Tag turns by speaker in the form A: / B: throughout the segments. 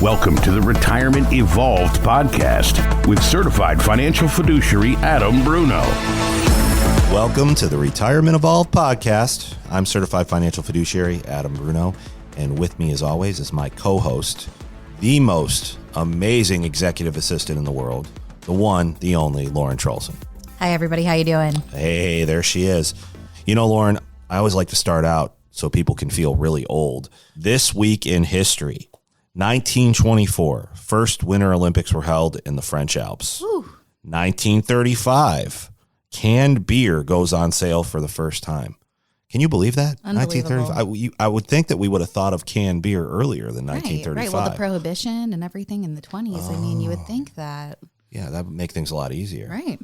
A: Welcome to the Retirement Evolved podcast with certified financial fiduciary Adam Bruno.
B: Welcome to the Retirement Evolved podcast. I'm certified financial fiduciary Adam Bruno, and with me as always is my co-host, the most amazing executive assistant in the world, the one, the only, Lauren Trolson.
C: Hi, everybody. How you doing?
B: Hey, there she is. You know, Lauren, I always like to start out so people can feel really old. This week in history, 1924, first Winter Olympics were held in the French Alps.
C: Woo.
B: 1935, canned beer goes on sale for the first time. Can you believe that? 1935. I would think that we would have thought of canned beer earlier than 1935.
C: Right. Well, the Prohibition and everything in the 20s. I mean, you would think that.
B: Yeah, that would make things a lot easier.
C: Right.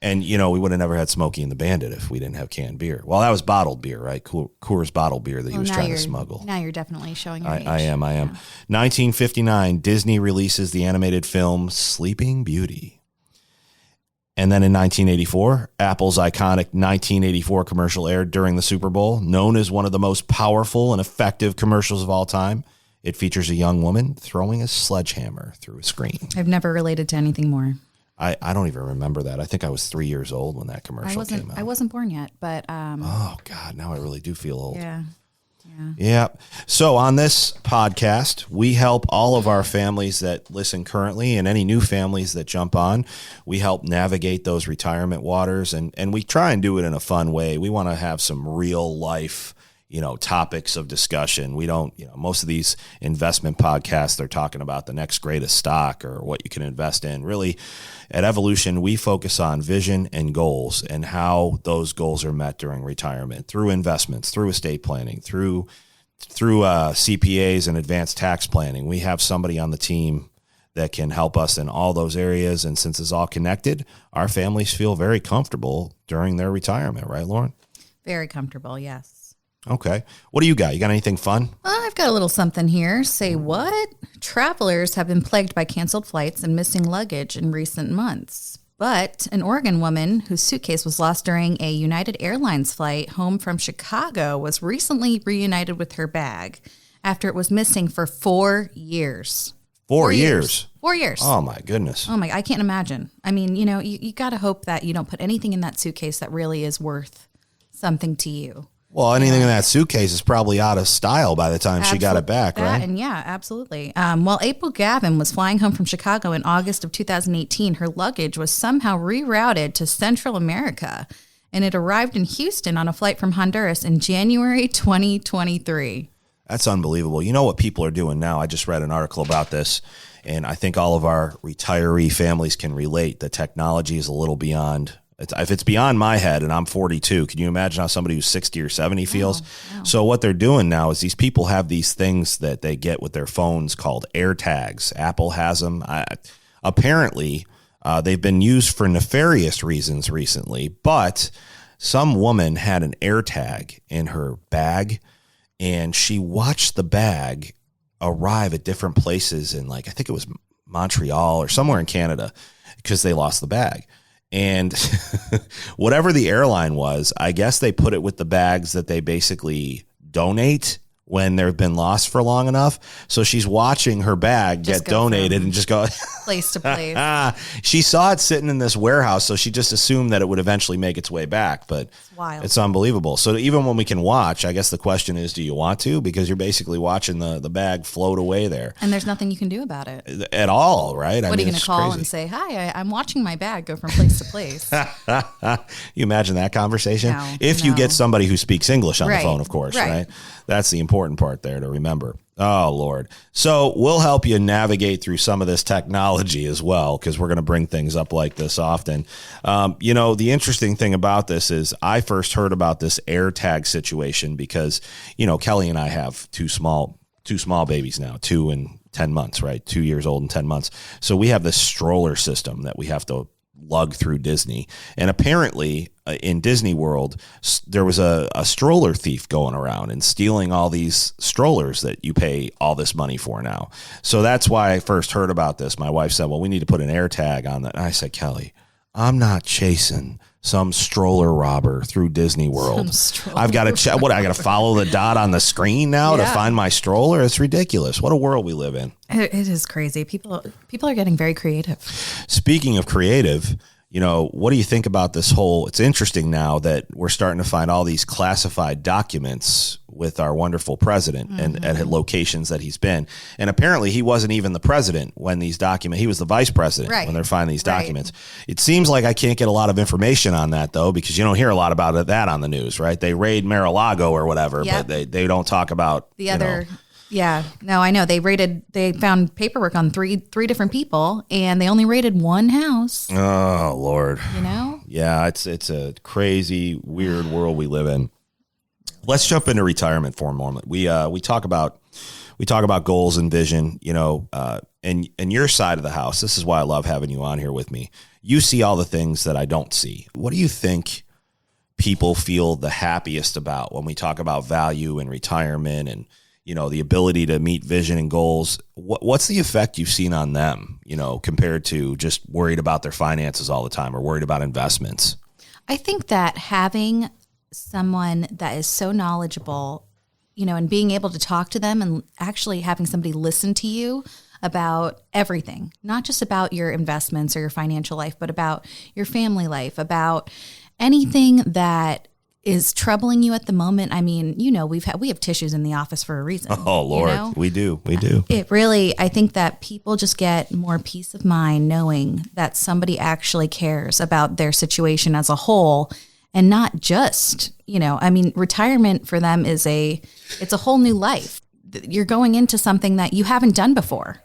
B: And, you know, we would have never had Smokey and the Bandit if we didn't have canned beer. Well, that was bottled beer, right? Coors bottled beer that he was trying to smuggle.
C: Now you're definitely showing your age.
B: I am. 1959, Disney releases the animated film Sleeping Beauty. And then in 1984, Apple's iconic 1984 commercial aired during the Super Bowl, known as one of the most powerful and effective commercials of all time. It features a young woman throwing a sledgehammer through a screen.
C: I've never related to anything more.
B: I don't even remember that. I think I was 3 years old when that commercial came out.
C: I wasn't born yet, but...
B: oh, God, now I really do feel old.
C: Yeah.
B: So on this podcast, we help all of our families that listen currently and any new families that jump on. We help navigate those retirement waters, and we try and do it in a fun way. We want to have some real life topics of discussion. We don't, most of these investment podcasts, they're talking about the next greatest stock or what you can invest in. Really, at Evolution, we focus on vision and goals and how those goals are met during retirement through investments, through estate planning, through CPAs and advanced tax planning. We have somebody on the team that can help us in all those areas. And since it's all connected, our families feel very comfortable during their retirement. Right, Lauren?
C: Very comfortable, yes.
B: Okay. What do you got? You got anything fun?
C: I've got a little something here. Say what? Travelers have been plagued by canceled flights and missing luggage in recent months. But an Oregon woman whose suitcase was lost during a United Airlines flight home from Chicago was recently reunited with her bag after it was missing for 4 years.
B: 4 years?
C: 4 years.
B: Oh, my goodness.
C: Oh, my, I can't imagine. I mean, you got to hope that you don't put anything in that suitcase that really is worth something to you.
B: Well, anything in that suitcase is probably out of style by the time she got it back, right?
C: And yeah, absolutely. While April Gavin was flying home from Chicago in August of 2018, her luggage was somehow rerouted to Central America, and it arrived in Houston on a flight from Honduras in January 2023. That's
B: unbelievable. You know what people are doing now? I just read an article about this, and I think all of our retiree families can relate. The technology is a little beyond... If it's beyond my head, and I'm 42, can you imagine how somebody who's 60 or 70 feels?
C: No.
B: So what they're doing now is these people have these things that they get with their phones called AirTags. Apple has them. Apparently, they've been used for nefarious reasons recently, but some woman had an AirTag in her bag, and she watched the bag arrive at different places in, I think it was Montreal or somewhere in Canada, because they lost the bag. And whatever the airline was, I guess they put it with the bags that they basically donate when they've been lost for long enough. So she's watching her bag get donated and just go
C: place to place.
B: She saw it sitting in this warehouse, so she just assumed that it would eventually make its way back. But
C: it's wild.
B: It's unbelievable. So even when we can watch, I guess the question is, do you want to? Because you're basically watching the bag float away there.
C: And there's nothing you can do about it.
B: At all, right?
C: What are you going to call and say, hi, I'm watching my bag go from place to place?
B: You imagine that conversation? If you get somebody who speaks English on the phone, of course, right? That's the important part there to remember. Oh, Lord. So we'll help you navigate through some of this technology as well, because we're going to bring things up like this often. The interesting thing about this is I first heard about this AirTag situation because, Kelly and I have two small babies now, 2 and 10 months, right? 2 years old and 10 months. So we have this stroller system that we have to lug through Disney. And apparently in Disney World, there was a stroller thief going around and stealing all these strollers that you pay all this money for now. So that's why I first heard about this. My wife said, well, we need to put an AirTag on that. And I said, Kelly, I'm not chasing some stroller robber through Disney World. I've got to check. What, I got to follow the dot on the screen now to find my stroller? It's ridiculous. What a world we live in.
C: It is crazy. People are getting very creative.
B: Speaking of creative, what do you think about this whole, it's interesting now that we're starting to find all these classified documents with our wonderful president and at locations that he's been. And apparently he wasn't even the president when these documents, he was the vice president when they're finding these documents. It seems like I can't get a lot of information on that though, because you don't hear a lot about that on the news, right? They raid Mar-a-Lago or whatever, but they don't talk about
C: the other. Yeah, no, I know. They found paperwork on three different people, and they only raided one house.
B: Oh, Lord.
C: Yeah,
B: it's a crazy, weird world we live in. Let's jump into retirement for a moment. We talk about goals and vision, and your side of the house. This is why I love having you on here with me. You see all the things that I don't see. What do you think people feel the happiest about when we talk about value and retirement and the ability to meet vision and goals? What's the effect you've seen on them, compared to just worried about their finances all the time or worried about investments?
C: I think that having someone that is so knowledgeable, and being able to talk to them and actually having somebody listen to you about everything, not just about your investments or your financial life, but about your family life, about anything that is troubling you at the moment. I mean, we have tissues in the office for a reason.
B: Oh, Lord, we do.
C: It really, I think that people just get more peace of mind knowing that somebody actually cares about their situation as a whole and not just, retirement for them it's a whole new life. You're going into something that you haven't done before.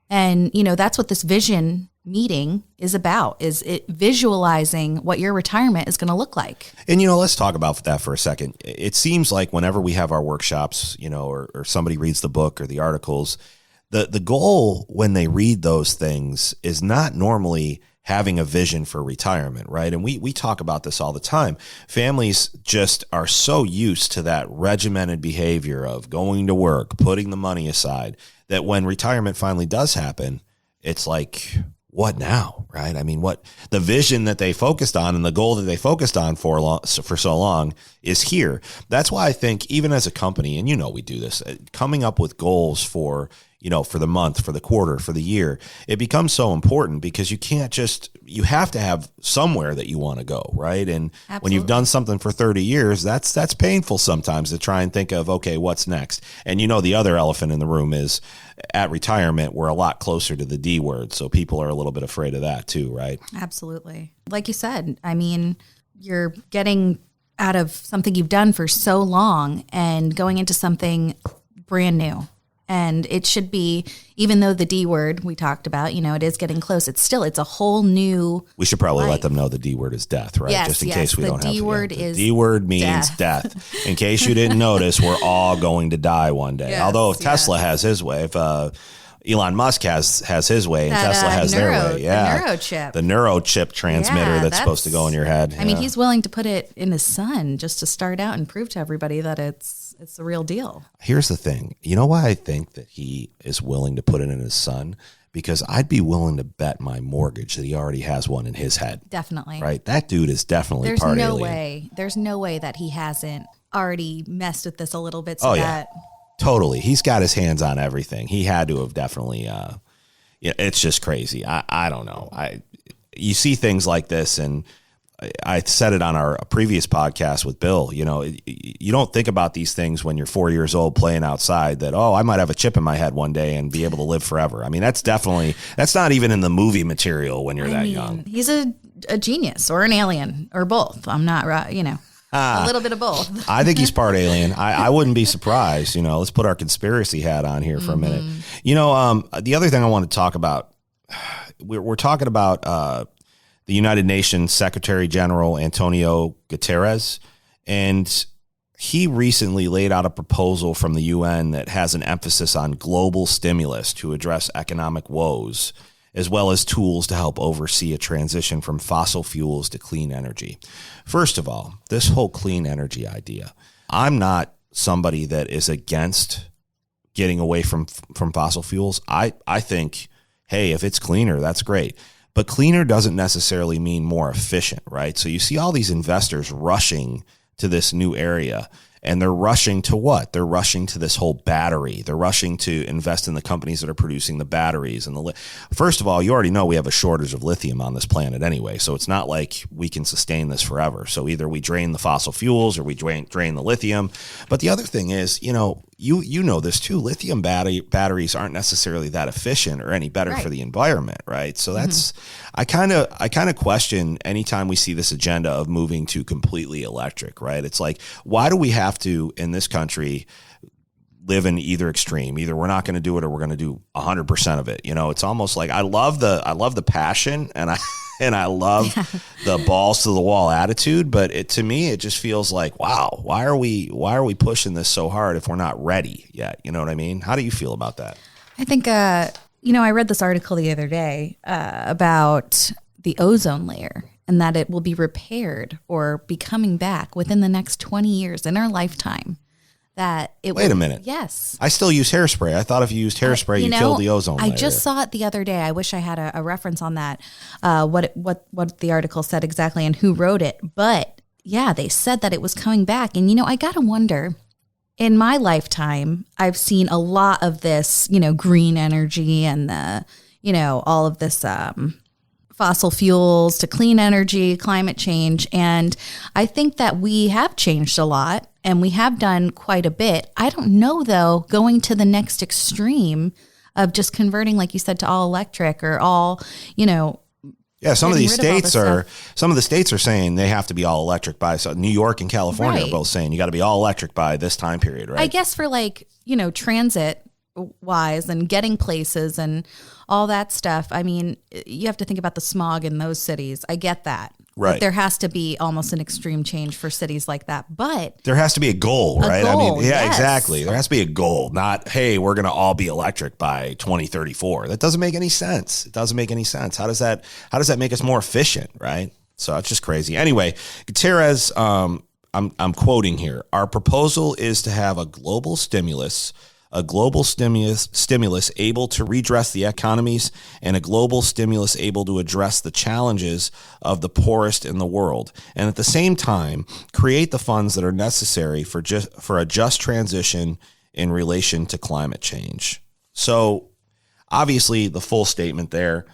C: And, that's what this vision meeting is about, is it visualizing what your retirement is going to look like.
B: And, let's talk about that for a second. It seems like whenever we have our workshops, or somebody reads the book or the articles, the goal when they read those things is not normally having a vision for retirement, right? And we talk about this all the time. Families just are so used to that regimented behavior of going to work, putting the money aside, that when retirement finally does happen, it's like, what now, right? I mean, what the vision that they focused on and the goal that they focused on for so long is here. That's why I think even as a company, and we do this, coming up with goals for the month, for the quarter, for the year, it becomes so important because you have to have somewhere that you want to go, right? And when you've done something for 30 years, that's painful sometimes to try and think of, okay, what's next? And the other elephant in the room is at retirement, we're a lot closer to the D word. So people are a little bit afraid of that too, right?
C: Absolutely. Like you said, I mean, you're getting out of something you've done for so long and going into something brand new. And it should be, even though the D word we talked about, it is getting close. It's a whole new.
B: We should probably
C: life.
B: let them know the D word is death, right?
C: Yes,
B: just in case we don't have
C: D word
B: the
C: is
B: D word means death. In case you didn't notice, we're all going to die one day.
C: Yes,
B: although if Tesla has his way, if Elon Musk has his way and Tesla has their way. Yeah.
C: The
B: neurochip transmitter that's supposed to go in your head.
C: I mean, he's willing to put it in his son just to start out and prove to everybody that it's the real deal.
B: Here's the thing. You know why I think that he is willing to put it in his son? Because I'd be willing to bet my mortgage that he already has one in his head.
C: Definitely.
B: Right? That dude is definitely part alien.
C: There's no way that he hasn't already messed with this a little bit.
B: Totally. He's got his hands on everything. He had to have definitely, it's just crazy. I don't know. You see things like this, and I said it on our previous podcast with Bill, you don't think about these things when you're 4 years old playing outside that, I might have a chip in my head one day and be able to live forever. I mean, that's not even in the movie material when you're that young.
C: He's a genius or an alien or both. I'm not right, a little bit of both.
B: I think he's part alien. I wouldn't be surprised. Let's put our conspiracy hat on here for a minute. The other thing I want to talk about, we're talking about the United Nations Secretary General Antonio Guterres, and he recently laid out a proposal from the UN that has an emphasis on global stimulus to address economic woes, as well as tools to help oversee a transition from fossil fuels to clean energy. First of all, this whole clean energy idea, I'm not somebody that is against getting away from fossil fuels. I think, hey, if it's cleaner, that's great. but cleaner doesn't necessarily mean more efficient, right? So you see all these investors rushing to this new area. And they're rushing to what? They're rushing to this whole battery. They're rushing to invest in the companies that are producing the batteries. And first of all, you already know we have a shortage of lithium on this planet anyway. So it's not like we can sustain this forever. So either we drain the fossil fuels or we drain the lithium. But the other thing is, you know this too. Lithium batteries aren't necessarily that efficient or any better for the environment, right? So that's I kind of question anytime we see this agenda of moving to completely electric, right? It's like, why do we have to in this country live in either extreme? Either we're not going to do it or we're going to do 100% of it. It's almost like I love the passion and I love the balls to the wall attitude, but to me it just feels like, wow, why are we pushing this so hard if we're not ready yet? You know what I mean? How do you feel about that?
C: I think I read this article the other day about the ozone layer and that it will be repaired or be coming back within the next 20 years in our lifetime. Wait
B: a minute.
C: Yes.
B: I still use hairspray. I thought if you used hairspray, you killed the ozone layer.
C: I just saw it the other day. I wish I had a reference on that, what the article said exactly and who wrote it. But yeah, they said that it was coming back. And, I got to wonder, in my lifetime, I've seen a lot of this, green energy and all of this fossil fuels to clean energy, climate change. And I think that we have changed a lot and we have done quite a bit. I don't know, though, going to the next extreme of just converting, like you said, to all electric or all,
B: Yeah, some of the states are saying they have to be all electric by, so New York and California are both saying you got to be all electric by this time period, right?
C: I guess for transit wise and getting places and all that stuff. I mean, you have to think about the smog in those cities. I get that.
B: Right.
C: But there has to be almost an extreme change for cities like that. But
B: there has to be a goal, right?
C: Yes.
B: Exactly. There has to be a goal, not, hey, we're going to all be electric by 2034. That doesn't make any sense. It doesn't make any sense. How does that make us more efficient, right? So it's just crazy. Anyway, Gutierrez, I'm quoting here. Our proposal is to have a global stimulus able to redress the economies and a global stimulus able to address the challenges of the poorest in the world. And at the same time, create the funds that are necessary for a just transition in relation to climate change. So obviously the full statement there,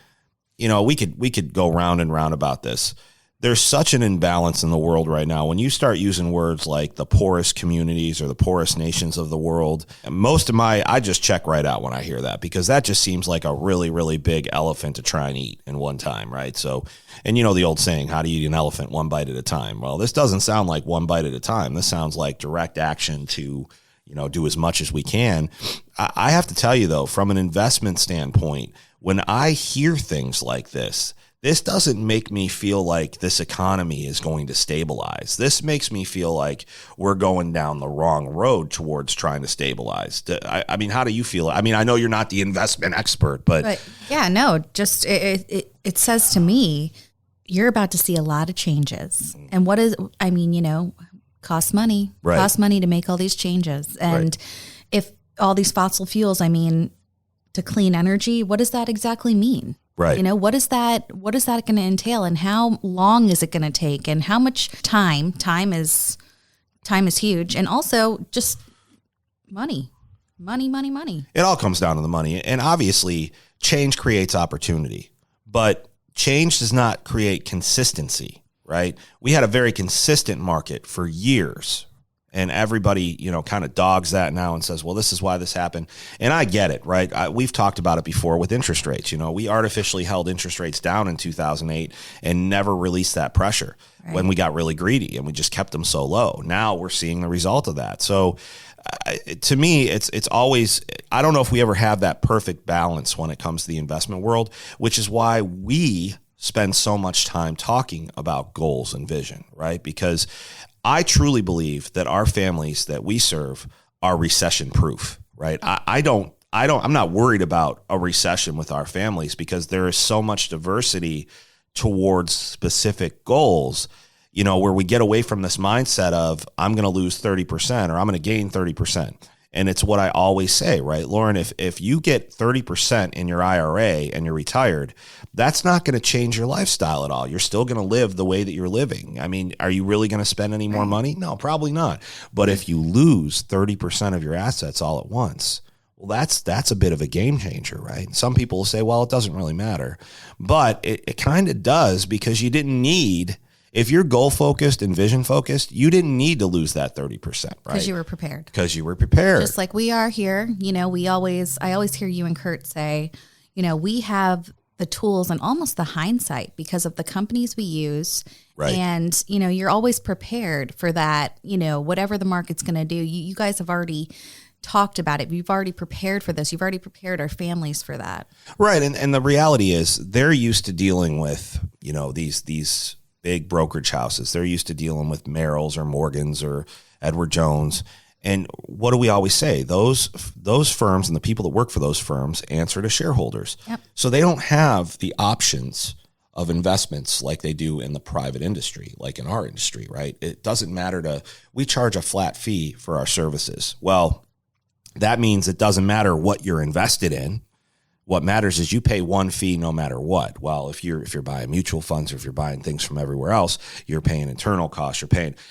B: we could go round and round about this. There's such an imbalance in the world right now. When you start using words like the poorest communities or the poorest nations of the world, I just check right out when I hear that, because that just seems like a really, really big elephant to try and eat in one time, right? So, and the old saying, how do you eat an elephant one bite at a time? Well, this doesn't sound like one bite at a time. This sounds like direct action to, do as much as we can. I have to tell you though, from an investment standpoint, when I hear things like this doesn't make me feel like this economy is going to stabilize. This makes me feel like we're going down the wrong road towards trying to stabilize. I mean, how do you feel? I mean, I know you're not the investment expert, but
C: yeah, no, just it says to me, you're about to see a lot of changes. And costs money, costs money to make all these changes. And if all these fossil fuels, to clean energy, what does that exactly mean?
B: Right.
C: What is that going to entail, and how long is it going to take, and how much time is huge, and also just money.
B: It all comes down to the money. And obviously change creates opportunity, but change does not create consistency, right? We had a very consistent market for years. And everybody, kind of dogs that now and says, well, this is why this happened. And I get it, right? We've talked about it before with interest rates. We artificially held interest rates down in 2008 and never released that pressure when we got really greedy, and we just kept them so low. Now we're seeing the result of that. So to me, it's always, I don't know if we ever have that perfect balance when it comes to the investment world, which is why we spend so much time talking about goals and vision, right? Because I truly believe that our families that we serve are recession proof, right? I'm not worried about a recession with our families, because there is so much diversity towards specific goals, where we get away from this mindset of I'm going to lose 30% or I'm going to gain 30%. And it's what I always say, right, Lauren, if you get 30% in your IRA and you're retired, that's not going to change your lifestyle at all. You're still going to live the way that you're living. I mean, are you really going to spend any more money? No, probably not. But if you lose 30% of your assets all at once, well, that's a bit of a game changer, right? Some people will say, well, it doesn't really matter. But it kind of does, because you didn't need, if you're goal focused and vision focused, you didn't need to lose that 30%, right?
C: Because you were prepared.
B: Because you were prepared.
C: Just like we are here. You know, I always hear you and Kurt say, you know, we have the tools and almost the hindsight because of the companies we use.
B: Right.
C: And, you know, you're always prepared for that, you know, whatever the market's going to do. You guys have already talked about it. You've already prepared for this. You've already prepared our families for that.
B: Right. And the reality is they're used to dealing with, you know, these big brokerage houses. They're used to dealing with Merrills or Morgans or Edward Jones. And what do we always say? Those firms and the people that work for those firms answer to shareholders.
C: Yep.
B: So they don't have the options of investments like they do in the private industry, like in our industry, right? It doesn't matter we charge a flat fee for our services. Well, that means it doesn't matter what you're invested in. What matters is you pay one fee no matter what. Well, if you're buying mutual funds or if you're buying things from everywhere else, you're paying internal costs,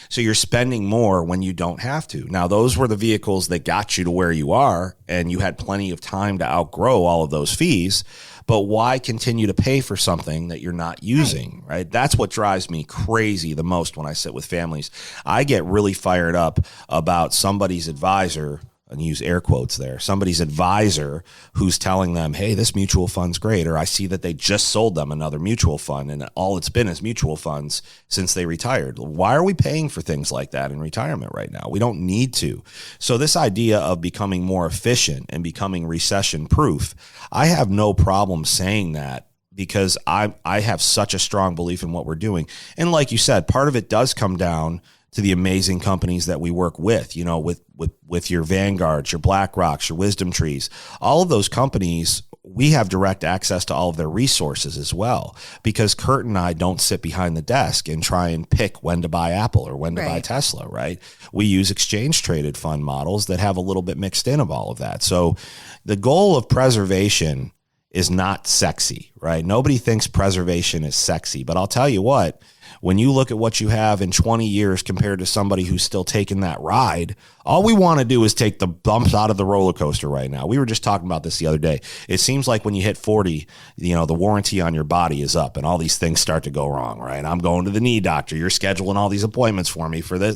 B: so you're spending more when you don't have to. Now, those were the vehicles that got you to where you are, and you had plenty of time to outgrow all of those fees. But why continue to pay for something that you're not using, right? That's what drives me crazy the most when I sit with families. I get really fired up about somebody's advisor, and use air quotes there, somebody's advisor who's telling them, hey, this mutual fund's great, or I see that they just sold them another mutual fund and all it's been is mutual funds since they retired. Why are we paying for things like that in retirement right now? We don't need to. So this idea of becoming more efficient and becoming recession proof, I have no problem saying that, because I have such a strong belief in what we're doing. And like you said, part of it does come down to the amazing companies that we work with, you know, with your Vanguards, your BlackRocks, your Wisdom Trees, all of those companies, we have direct access to all of their resources as well, because Kurt and I don't sit behind the desk and try and pick when to buy Apple or when to buy Tesla, right? We use exchange traded fund models that have a little bit mixed in of all of that. So the goal of preservation is not sexy, right? Nobody thinks preservation is sexy, but I'll tell you what, when you look at what you have in 20 years compared to somebody who's still taking that ride, all we want to do is take the bumps out of the roller coaster right now. We were just talking about this the other day. It seems like when you hit 40, you know, the warranty on your body is up and all these things start to go wrong, right? I'm going to the knee doctor. You're scheduling all these appointments for me for the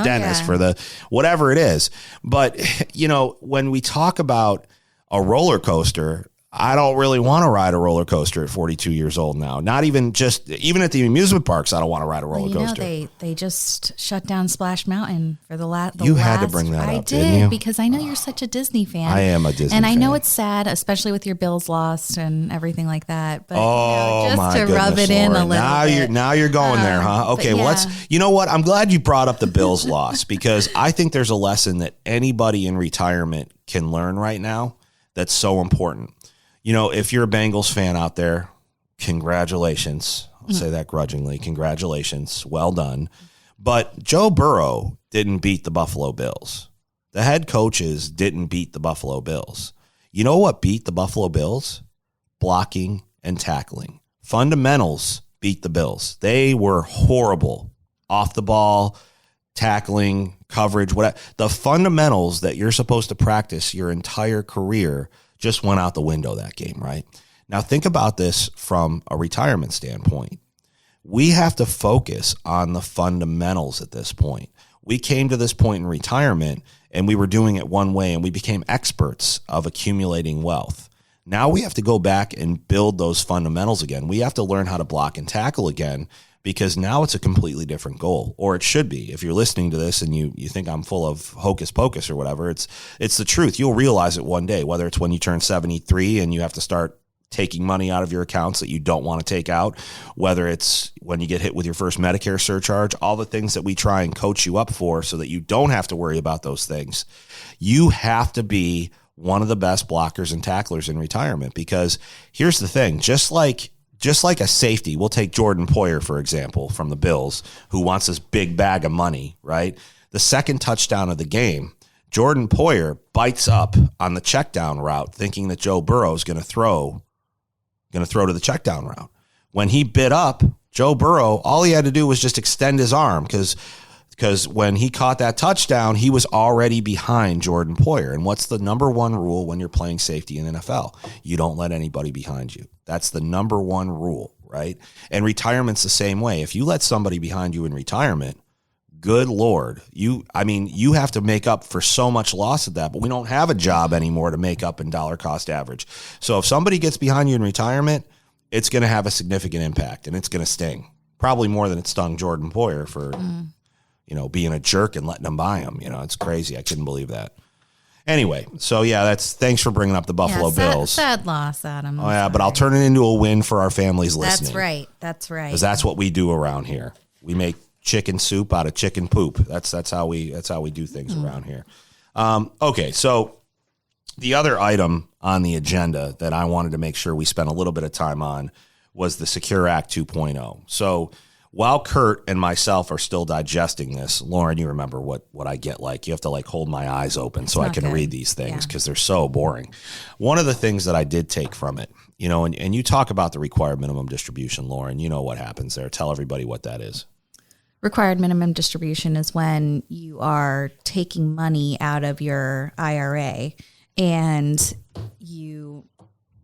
B: dentist, for the whatever it is. But, you know, when we talk about a roller coaster, I don't really want to ride a roller coaster at 42 years old now. Not even at the amusement parks, I don't want to ride a roller coaster.
C: They just shut down Splash Mountain for the last.
B: You had to bring that up, didn't you?
C: Because I know you're such a Disney fan.
B: I am a Disney fan.
C: And I know it's sad, especially with your Bills lost and everything like that. But
B: just
C: to rub it in a little bit.
B: Now you're going there, huh? Okay, well, you know what? I'm glad you brought up the Bills loss, because I think there's a lesson that anybody in retirement can learn right now that's so important. You know, if you're a Bengals fan out there, congratulations. I'll say that grudgingly. Congratulations. Well done. But Joe Burrow didn't beat the Buffalo Bills. The head coaches didn't beat the Buffalo Bills. You know what beat the Buffalo Bills? Blocking and tackling. Fundamentals beat the Bills. They were horrible. Off the ball, tackling, coverage, whatever. The fundamentals that you're supposed to practice your entire career just went out the window that game, right? Now think about this from a retirement standpoint. We have to focus on the fundamentals at this point. We came to this point in retirement and we were doing it one way and we became experts of accumulating wealth. Now we have to go back and build those fundamentals again. We have to learn how to block and tackle again, because now it's a completely different goal, or it should be. If you're listening to this and you think I'm full of hocus pocus or whatever, it's the truth. You'll realize it one day, whether it's when you turn 73 and you have to start taking money out of your accounts that you don't want to take out, whether it's when you get hit with your first Medicare surcharge, all the things that we try and coach you up for so that you don't have to worry about those things. You have to be one of the best blockers and tacklers in retirement, because here's the thing, just like a safety, we'll take Jordan Poyer, for example, from the Bills, who wants this big bag of money, right? The second touchdown of the game Jordan Poyer bites up on the check down route, thinking that Joe Burrow is going to throw to the check down route. When he bit up, Joe Burrow, all he had to do was just extend his arm because when he caught that touchdown, he was already behind Jordan Poyer. And what's the number one rule when you're playing safety in the NFL? You don't let anybody behind you. That's the number one rule, right? And retirement's the same way. If you let somebody behind you in retirement, good Lord, you have to make up for so much loss of that, but we don't have a job anymore to make up in dollar cost average. So if somebody gets behind you in retirement, it's going to have a significant impact and it's going to sting, probably more than it stung Jordan Poyer for, being a jerk and letting them buy him. It's crazy. I couldn't believe that. Anyway, so yeah, thanks for bringing up the Buffalo Bills.
C: Sad loss, Adam.
B: Oh yeah, but I'll turn it into a win for our families listening.
C: That's right.
B: Because that's what we do around here. We make chicken soup out of chicken poop. That's how we do things around here. Okay, so the other item on the agenda that I wanted to make sure we spent a little bit of time on was the Secure Act 2.0. So while Kurt and myself are still digesting this, Lauren, you remember what I get like. You have to hold my eyes open so I can read these things because they're so boring. One of the things that I did take from it, and you talk about the required minimum distribution, Lauren, you know what happens there. Tell everybody what that is.
C: Required minimum distribution is when you are taking money out of your IRA and you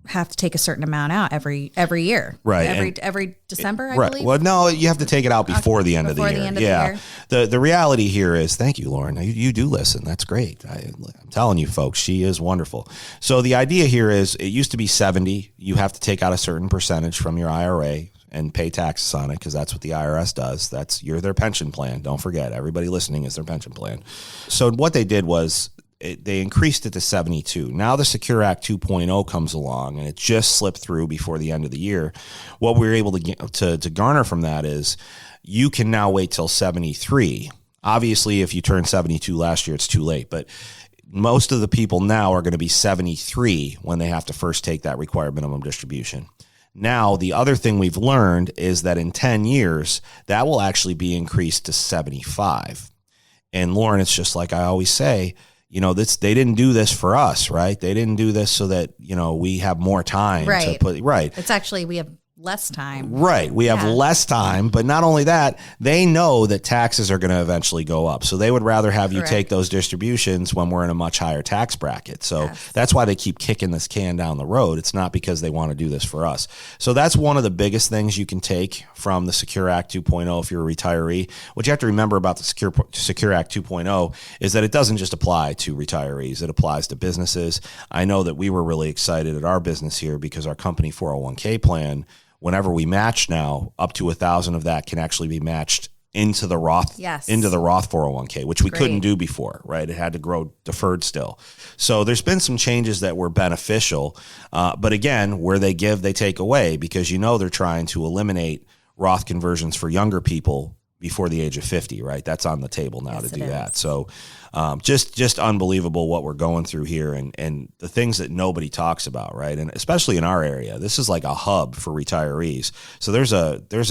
C: have to take a certain amount out every year.
B: Right.
C: Every December, I believe.
B: Well, no, you have to take it out before the end of the year. The reality here is, thank you, Lauren. You do listen. That's great. I'm telling you, folks, she is wonderful. So the idea here is it used to be 70. You have to take out a certain percentage from your IRA and pay taxes on it because that's what the IRS does. You're their pension plan. Don't forget, everybody listening is their pension plan. So what they did was they increased it to 72. Now the Secure Act 2.0 comes along, and it just slipped through before the end of the year. What we were able to garner from that is you can now wait till 73. Obviously, if you turned 72 last year, it's too late. But most of the people now are going to be 73 when they have to first take that required minimum distribution. Now, the other thing we've learned is that in 10 years, that will actually be increased to 75. And Lauren, it's just like I always say, they didn't do this for us, right? They didn't do this so that, we have more time to put, right.
C: It's actually, we have less time.
B: Right. We have less time, but not only that, they know that taxes are going to eventually go up. So they would rather have you take those distributions when we're in a much higher tax bracket. So that's why they keep kicking this can down the road. It's not because they want to do this for us. So that's one of the biggest things you can take from the Secure Act 2.0 if you're a retiree. What you have to remember about the Secure Act 2.0 is that it doesn't just apply to retirees. It applies to businesses. I know that we were really excited at our business here because our company 401k plan, whenever we match now, up to 1,000 of that can actually be matched into the Roth 401k, which we couldn't do before, right? It had to grow deferred still. So there's been some changes that were beneficial. But again, where they give, they take away because they're trying to eliminate Roth conversions for younger people before the age of 50, right? That's on the table now to do that. So just unbelievable what we're going through here and the things that nobody talks about, right? And especially in our area, this is like a hub for retirees. So there's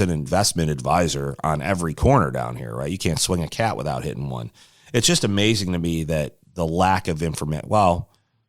B: an investment advisor on every corner down here, right? You can't swing a cat without hitting one. It's just amazing to me that the lack of information, the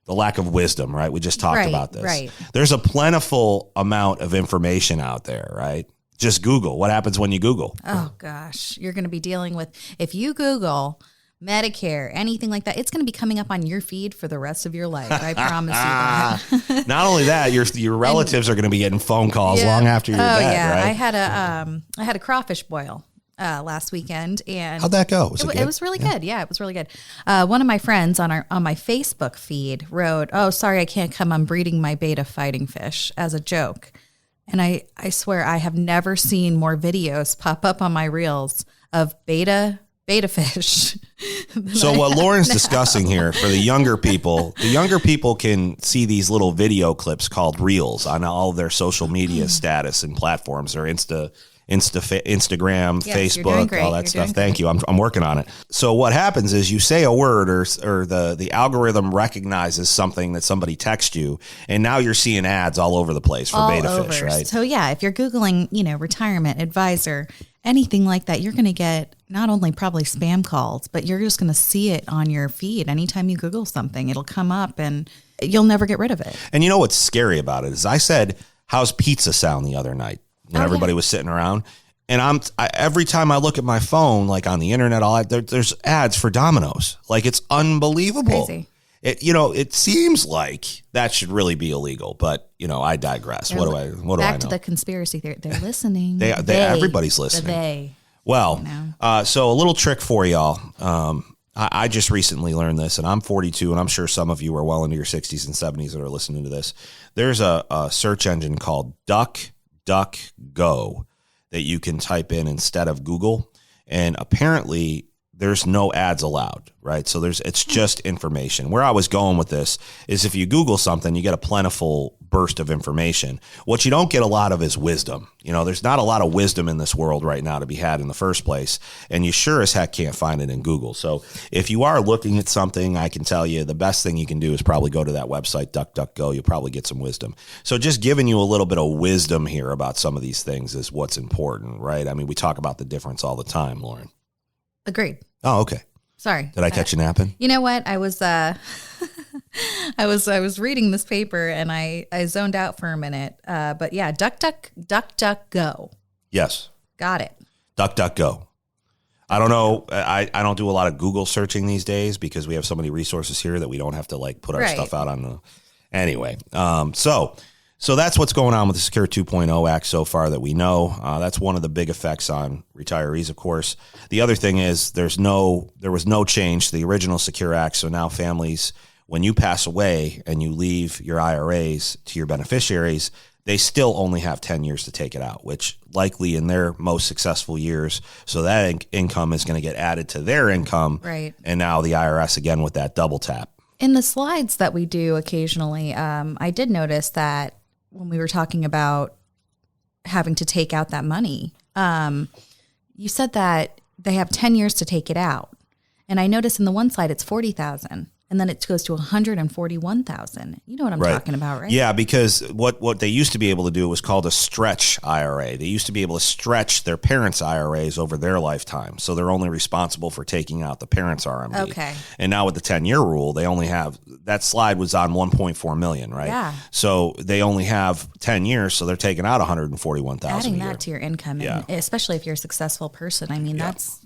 B: lack of wisdom, right? We just talked about this. Right. There's a plentiful amount of information out there, right? Just Google. What happens when you Google?
C: Oh, gosh. You're going to be dealing with, if you Google Medicare, anything like that, it's going to be coming up on your feed for the rest of your life. I promise you that.
B: Not only that, your relatives are going to be getting phone calls long after you're dead, right?
C: I had a crawfish boil last weekend. And
B: how'd that go?
C: It was really good. Yeah, it was really good. One of my friends on my Facebook feed wrote, "Oh, sorry, I can't come. I'm breeding my beta fighting fish," as a joke. And I swear I have never seen more videos pop up on my reels of beta fish.
B: So what Lauren's discussing here for the younger people can see these little video clips called reels on all of their social media status and platforms or Instagram, Facebook, all that stuff. Thank you. I'm working on it. So what happens is you say a word or the algorithm recognizes something that somebody texts you, and now you're seeing ads all over the place for beta fish, right?
C: So yeah, if you're Googling, retirement advisor, anything like that, you're going to get not only probably spam calls, but you're just going to see it on your feed. Anytime you Google something, it'll come up and you'll never get rid of it.
B: And you know what's scary about it is I said, how's pizza sound the other night when everybody was sitting around? And every time I look at my phone, like on the internet, there's ads for Domino's. Like, it's unbelievable.
C: Crazy.
B: It seems like that should really be illegal, but I digress. What do I know?
C: Back to the conspiracy theory. They're listening.
B: Everybody's listening. Well, so a little trick for y'all. I just recently learned this, and I'm 42, and I'm sure some of you are well into your 60s and 70s that are listening to this. There's a search engine called DuckDuckGo that you can type in instead of Google, and apparently there's no ads allowed, right? So it's just information. Where I was going with this is if you Google something, you get a plentiful burst of information. What you don't get a lot of is wisdom. There's not a lot of wisdom in this world right now to be had in the first place, and you sure as heck can't find it in Google. So if you are looking at something, I can tell you the best thing you can do is probably go to that website, DuckDuckGo. You'll probably get some wisdom. So just giving you a little bit of wisdom here about some of these things is what's important, right? I mean, we talk about the difference all the time, Lauren.
C: Agreed.
B: Oh, okay.
C: Sorry.
B: Did I catch you napping?
C: You know what? I was I was reading this paper and I zoned out for a minute. But yeah, DuckDuckGo.
B: Yes.
C: Got it.
B: DuckDuckGo. I don't know. I don't do a lot of Google searching these days because we have so many resources here that we don't have to put our stuff out on the. Anyway, so that's what's going on with the Secure 2.0 Act so far that we know. That's one of the big effects on retirees, of course. The other thing is there was no change to the original Secure Act. So now families, when you pass away and you leave your IRAs to your beneficiaries, they still only have 10 years to take it out, which likely in their most successful years. So that income is going to get added to their income.
C: Right.
B: And now the IRS again with that double tap.
C: In the slides that we do occasionally, I did notice that when we were talking about having to take out that money, you said that they have 10 years to take it out. And I noticed in the one slide, it's 40,000. And then it goes to 141,000. You know what I'm talking about, right?
B: Yeah, because what they used to be able to do was called a stretch IRA. They used to be able to stretch their parents' IRAs over their lifetime. So they're only responsible for taking out the parents' RMD.
C: Okay.
B: And now with the 10-year rule, they only have, that slide was on 1.4 million, right?
C: Yeah.
B: So they only have 10 years, so they're taking out 141,000
C: Adding
B: a year.
C: that to your income, and especially if you're a successful person, I mean, that's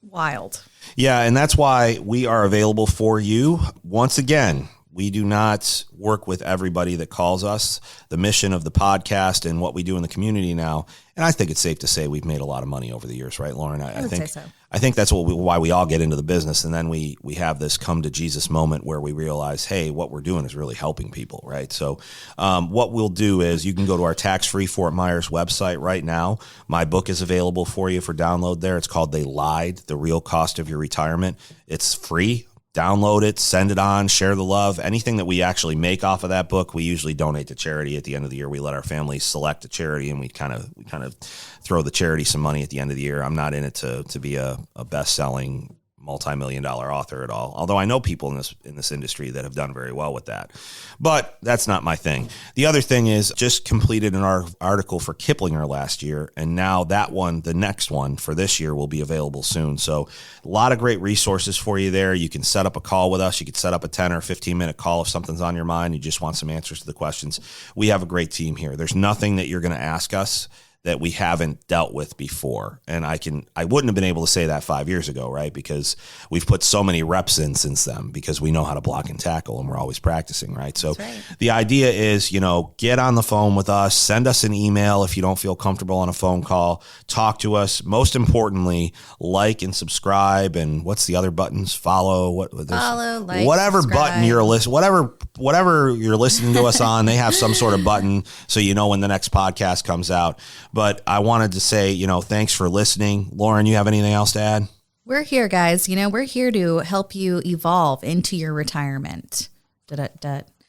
C: wild.
B: Yeah, and that's why we are available for you. Once again, we do not work with everybody that calls us. The mission of the podcast and what we do in the community now, and I think it's safe to say we've made a lot of money over the years, right, Lauren?
C: I would say so.
B: I think that's why we all get into the business, and then we have this come to Jesus moment where we realize, hey, what we're doing is really helping people, right? So what we'll do is you can go to our tax-free Fort Myers website right now. My book is available for you for download there. It's called They Lied, The Real Cost of Your Retirement. It's free. Download it, send it on, share the love. Anything that we actually make off of that book, we usually donate to charity at the end of the year. We let our families select a charity, and we kind of throw the charity some money at the end of the year. I'm not in it to be a best-selling multi-million-dollar author at all. Although I know people in this industry that have done very well with that. But that's not my thing. The other thing is just completed an article for Kiplinger last year, and now that one, the next one for this year, will be available soon. So a lot of great resources for you there. You can set up a call with us. You could set up a 10 or 15-minute call if something's on your mind. You just want some answers to the questions. We have a great team here. There's nothing that you're going to ask us that we haven't dealt with before. And I wouldn't have been able to say that 5 years ago, right? Because we've put so many reps in since then because we know how to block and tackle and we're always practicing, right? So the idea is, get on the phone with us, send us an email if you don't feel comfortable on a phone call, talk to us. Most importantly, like and subscribe. And what's the other buttons? Follow,
C: like,
B: whatever
C: subscribe.
B: Button you're listening, whatever you're listening to us on, they have some sort of button so you know when the next podcast comes out. But I wanted to say, thanks for listening. Lauren, you have anything else to add?
C: We're here, guys. We're here to help you evolve into your retirement.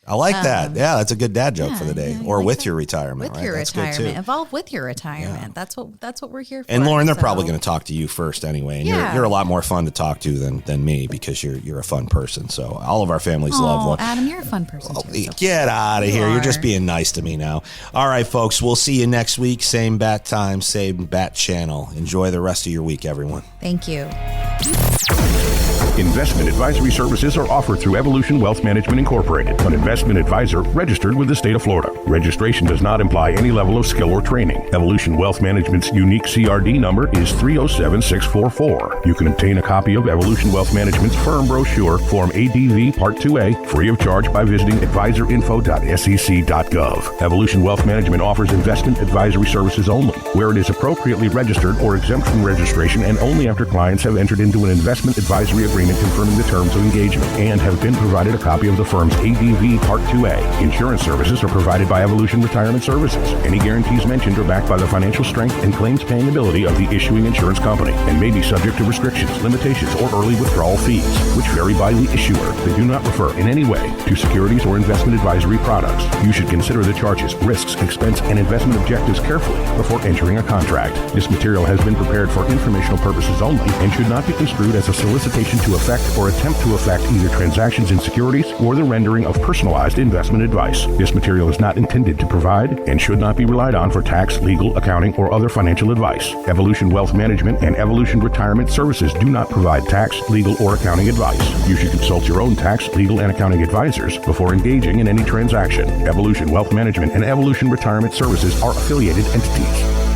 B: I like that. Yeah, that's a good dad joke for the day.
C: Yeah,
B: or
C: like
B: with
C: that.
B: your retirement,
C: With
B: right?
C: your
B: That's
C: retirement.
B: good too.
C: Evolve with your retirement. That's what we're here for.
B: And Lauren, they're probably going to talk to you first anyway. And
C: Yeah.
B: you're a lot more fun to talk to than me because you're a fun person. So all of our families love Lauren.
C: Adam, you're a fun person too. So
B: Get out of here. You're just
C: are.
B: being nice to me now. All right, folks. We'll see you next week. Same bat time, same bat channel. Enjoy the rest of your week, everyone.
C: Thank you.
A: Investment advisory services are offered through Evolution Wealth Management Incorporated, an investment advisor registered with the state of Florida. Registration does not imply any level of skill or training. Evolution Wealth Management's unique CRD number is 307644. You can obtain a copy of Evolution Wealth Management's firm brochure, Form ADV Part 2A, free of charge by visiting advisorinfo.sec.gov. Evolution Wealth Management offers investment advisory services only, where it is appropriately registered or exempt from registration, and only after clients have entered into an investment advisory agreement confirming the terms of engagement and have been provided a copy of the firm's ADV Part 2A. Insurance services are provided by Evolution Retirement Services. Any guarantees mentioned are backed by the financial strength and claims paying ability of the issuing insurance company and may be subject to restrictions, limitations, or early withdrawal fees, which vary by the issuer. They do not refer in any way to securities or investment advisory products. You should consider the charges, risks, expense, and investment objectives carefully before entering a contract. This material has been prepared for informational purposes only and should not be construed as a solicitation to affect or attempt to affect either transactions in securities or the rendering of personalized investment advice. This material is not intended to provide and should not be relied on for tax, legal, accounting, or other financial advice. Evolution Wealth Management and Evolution Retirement Services do not provide tax, legal, or accounting advice. You should consult your own tax, legal, and accounting advisors before engaging in any transaction. Evolution Wealth Management and Evolution Retirement Services are affiliated entities.